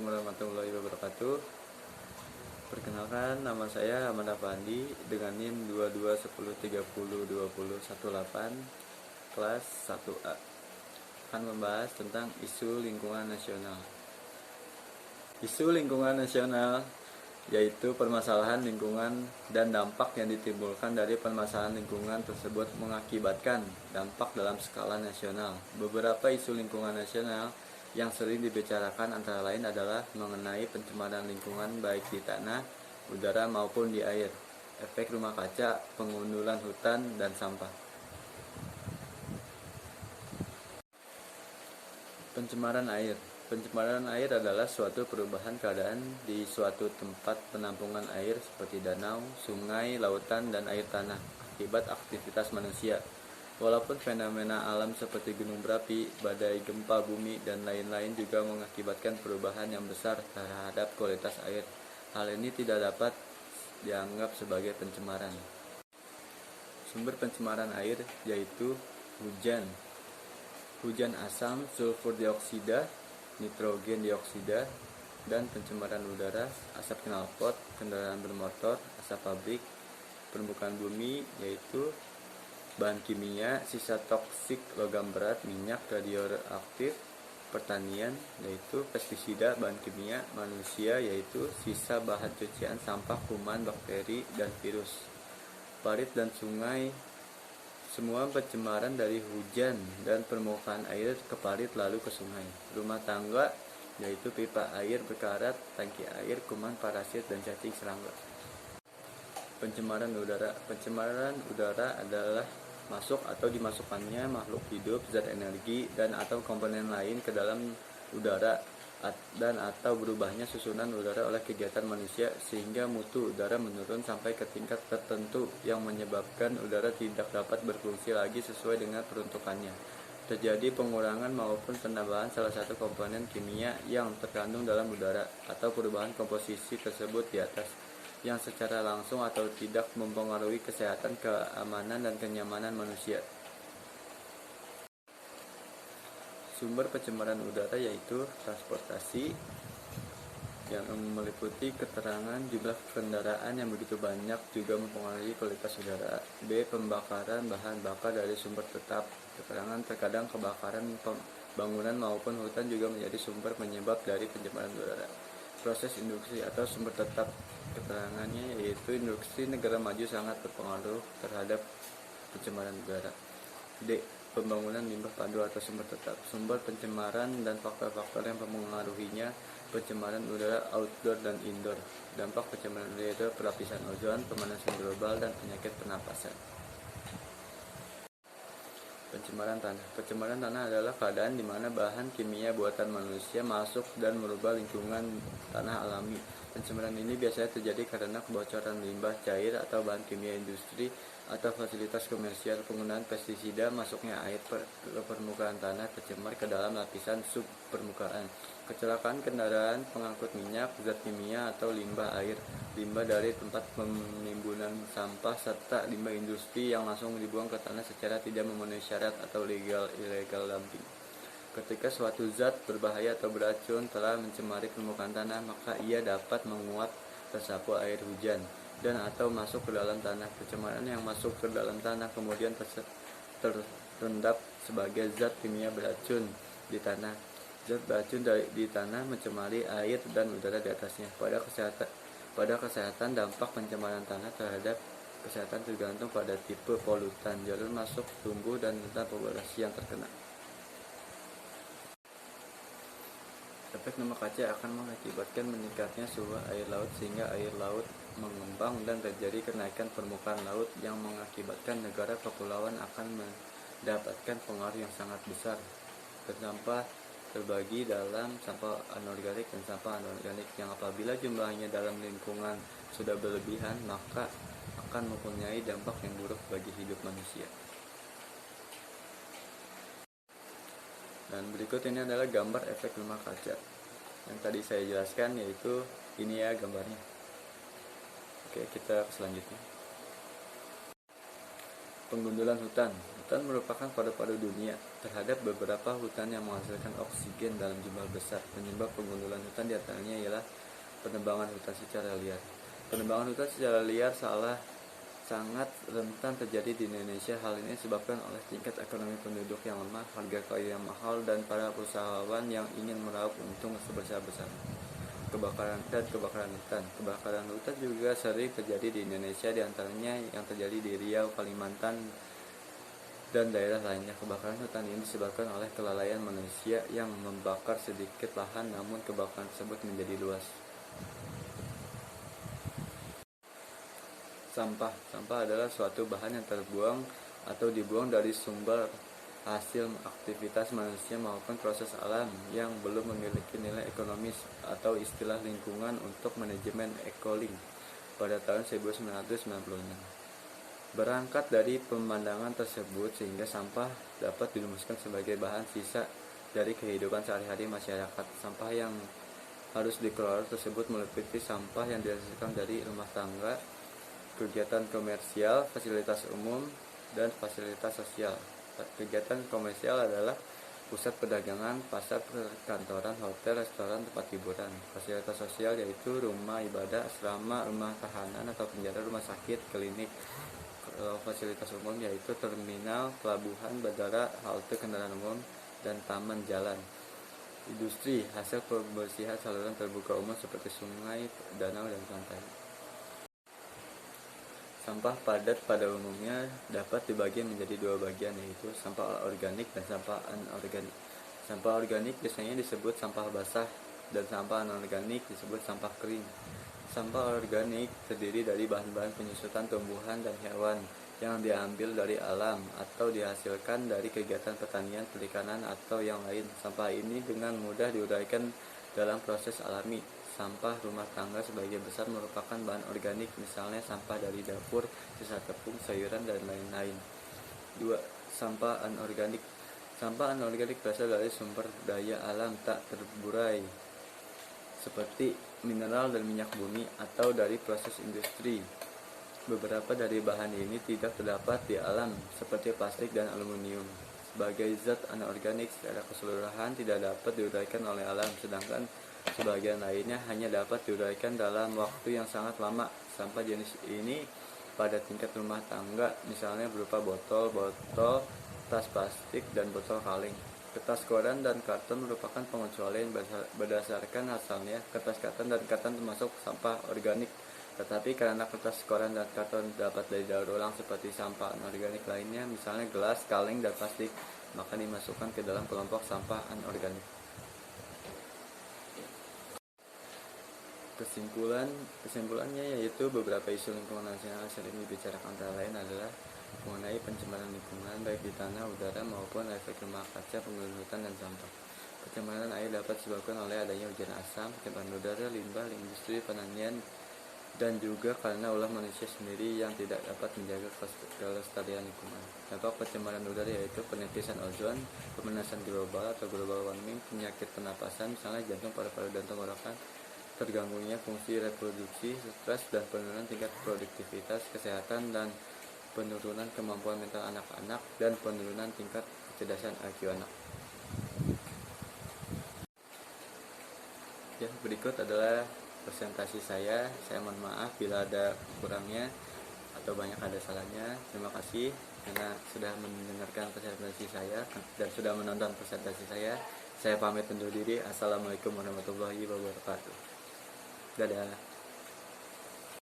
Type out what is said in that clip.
Assalamualaikum warahmatullahi wabarakatuh. Perkenalkan, nama saya Ahmad Afandi dengan NIM 2210302018 kelas 1A. Akan membahas tentang isu lingkungan nasional. Isu lingkungan nasional yaitu permasalahan lingkungan dan dampak yang ditimbulkan dari permasalahan lingkungan tersebut mengakibatkan dampak dalam skala nasional. Beberapa isu lingkungan nasional yang sering dibicarakan antara lain adalah mengenai pencemaran lingkungan baik di tanah, udara maupun di air, efek rumah kaca, pengundulan hutan, dan sampah. Pencemaran air. Pencemaran air adalah suatu perubahan keadaan di suatu tempat penampungan air seperti danau, sungai, lautan, dan air tanah akibat aktivitas manusia. Walaupun fenomena alam seperti gunung berapi, badai, gempa bumi, dan lain-lain juga mengakibatkan perubahan yang besar terhadap kualitas air, hal ini tidak dapat dianggap sebagai pencemaran. Sumber pencemaran air yaitu hujan, hujan asam, sulfur dioksida, nitrogen dioksida, dan pencemaran udara, asap knalpot, kendaraan bermotor, asap pabrik, permukaan bumi yaitu bahan kimia, sisa toksik logam berat, minyak radioaktif, pertanian yaitu pestisida, bahan kimia, manusia yaitu sisa bahan cucian, sampah, kuman, bakteri, dan virus. Parit dan sungai, semua pencemaran dari hujan dan permukaan air ke parit lalu ke sungai. Rumah tangga yaitu pipa air berkarat, tangki air, kuman, parasit, dan cacing serangga. Pencemaran udara. Pencemaran udara adalah masuk atau dimasukkannya makhluk hidup, zat energi, dan atau komponen lain ke dalam udara dan atau berubahnya susunan udara oleh kegiatan manusia sehingga mutu udara menurun sampai ke tingkat tertentu yang menyebabkan udara tidak dapat berfungsi lagi sesuai dengan peruntukannya. Terjadi pengurangan maupun penambahan salah satu komponen kimia yang terkandung dalam udara atau perubahan komposisi tersebut di atas yang secara langsung atau tidak mempengaruhi kesehatan, keamanan, dan kenyamanan manusia. Sumber pencemaran udara yaitu transportasi yang meliputi keterangan jumlah kendaraan yang begitu banyak juga mempengaruhi kualitas udara. B. Pembakaran bahan bakar dari sumber tetap. Keterangan terkadang kebakaran bangunan maupun hutan juga menjadi sumber penyebab dari pencemaran udara. Proses induksi atau sumber tetap. Keterangannya yaitu induksi negara maju sangat berpengaruh terhadap pencemaran udara. D. Pembangunan limbah padu atau sumber tetap. Sumber pencemaran dan faktor-faktor yang mempengaruhinya pencemaran udara outdoor dan indoor. Dampak pencemaran udara yaitu pelapisan ozon, pemanasan global, dan penyakit pernapasan. Pencemaran tanah. Pencemaran tanah adalah keadaan di mana bahan kimia buatan manusia masuk dan merubah lingkungan tanah alami. Pencemaran ini biasanya terjadi karena kebocoran limbah cair atau bahan kimia industri atau fasilitas komersial, penggunaan pestisida, masuknya air ke permukaan tanah tercemar ke dalam lapisan subpermukaan, kecelakaan kendaraan pengangkut minyak, zat kimia atau limbah air, limbah dari tempat penimbunan sampah, serta limbah industri yang langsung dibuang ke tanah secara tidak memenuhi syarat atau illegal dumping. Ketika suatu zat berbahaya atau beracun telah mencemari permukaan tanah, maka ia dapat menguap tersapu air hujan dan atau masuk ke dalam tanah. Pencemaran yang masuk ke dalam tanah kemudian terendap sebagai zat kimia beracun di tanah. Zat beracun di tanah mencemari air dan udara di atasnya. Pada kesehatan, dampak pencemaran tanah terhadap kesehatan tergantung pada tipe polutan, jalur masuk, tumbuh, dan tentang populasi yang terkena. Efek rumah kaca akan mengakibatkan meningkatnya suhu air laut sehingga air laut mengembang dan terjadi kenaikan permukaan laut yang mengakibatkan negara kepulauan akan mendapatkan pengaruh yang sangat besar. Sampah terbagi dalam sampah anorganik dan sampah anorganik yang apabila jumlahnya dalam lingkungan sudah berlebihan maka akan mempunyai dampak yang buruk bagi hidup manusia. Dan berikut ini adalah gambar efek rumah kaca yang tadi saya jelaskan, yaitu ini ya gambarnya. Oke, kita ke selanjutnya. Penggundulan hutan. Hutan merupakan paru-paru dunia. terhadap beberapa hutan yang menghasilkan oksigen dalam jumlah besar. Penyebab penggundulan hutan diantaranya ialah penebangan hutan secara liar. Penebangan hutan secara liar sangat rentan terjadi di Indonesia. Hal ini disebabkan oleh tingkat ekonomi penduduk yang lemah, harga kayu yang mahal, dan para usahawan yang ingin meraup untung sebesar-besarnya. Kebakaran hutan. Kebakaran hutan juga sering terjadi di Indonesia, diantaranya yang terjadi di Riau, Kalimantan, dan daerah lainnya. Kebakaran hutan ini disebabkan oleh kelalaian manusia yang membakar sedikit lahan, namun kebakaran tersebut menjadi luas. Sampah adalah suatu bahan yang terbuang atau dibuang dari sumber hasil aktivitas manusia maupun proses alam yang belum memiliki nilai ekonomis, atau istilah lingkungan untuk manajemen Ecoling pada tahun 1996. Berangkat dari pemandangan tersebut, sehingga sampah dapat dirumuskan sebagai bahan sisa dari kehidupan sehari-hari masyarakat. Sampah yang harus dikelola tersebut meliputi sampah yang dihasilkan dari rumah tangga, kegiatan komersial, fasilitas umum, dan fasilitas sosial. Kegiatan komersial adalah pusat perdagangan, pasar, perkantoran, hotel, restoran, tempat hiburan. Fasilitas sosial yaitu rumah ibadah, asrama, rumah tahanan atau penjara, rumah sakit, klinik. Fasilitas umum yaitu terminal, pelabuhan, bandara, halte kendaraan umum, dan taman jalan. Industri, hasil pembersihan saluran terbuka umum seperti sungai, danau, dan pantai. Sampah padat pada umumnya dapat dibagi menjadi dua bagian, yaitu sampah organik dan sampah anorganik. Sampah organik biasanya disebut sampah basah, dan sampah anorganik disebut sampah kering. Sampah organik terdiri dari bahan-bahan penyusutan tumbuhan dan hewan yang diambil dari alam atau dihasilkan dari kegiatan pertanian, perikanan, atau yang lain. Sampah ini dengan mudah diuraikan dalam proses alami. Sampah rumah tangga sebagian besar merupakan bahan organik, misalnya sampah dari dapur, sisa tepung, sayuran, dan lain-lain. 2. Sampah anorganik. Sampah anorganik berasal dari sumber daya alam tak terburai seperti mineral dan minyak bumi, atau dari proses industri. Beberapa dari bahan ini tidak terdapat di alam, seperti plastik dan aluminium. Sebagai zat anorganik secara keseluruhan tidak dapat diuraikan oleh alam, sedangkan sebagian lainnya hanya dapat diuraikan dalam waktu yang sangat lama. Sampah jenis ini pada tingkat rumah tangga, misalnya berupa botol, tas plastik, dan botol kaleng. Kertas, koran, dan karton merupakan pengecualian berdasarkan asalnya. Kertas, karton, dan karton termasuk sampah organik. Tetapi karena kertas, koran, dan karton dapat didaur ulang seperti sampah anorganik lainnya, misalnya gelas, kaleng, dan plastik, maka dimasukkan ke dalam kelompok sampah anorganik. Kesimpulannya yaitu beberapa isu lingkungan nasional yang sering dibicarakan antara lain adalah mengenai pencemaran lingkungan baik di tanah, udara, maupun efek rumah kaca, penggunaan hutan, dan sampah. Pencemaran air dapat disebabkan oleh adanya hujan asam, pencemaran udara, limbah, industri pertanian, dan juga karena ulah manusia sendiri yang tidak dapat menjaga kelestarian lingkungan. Dampak pencemaran udara yaitu penipisan ozon, pemanasan global atau global warming, penyakit pernapasan misalnya jantung, paru-paru, dan tenggorokan, terganggunya fungsi reproduksi, stres, dan penurunan tingkat produktivitas, kesehatan, dan penurunan kemampuan mental anak-anak, dan penurunan tingkat kecerdasan IQ anak. Ya, berikut adalah presentasi saya. Saya mohon maaf bila ada kurangnya atau banyak ada salahnya. Terima kasih karena sudah mendengarkan presentasi saya dan sudah menonton presentasi saya. Saya pamit undur diri. Assalamualaikum warahmatullahi wabarakatuh. Dadah.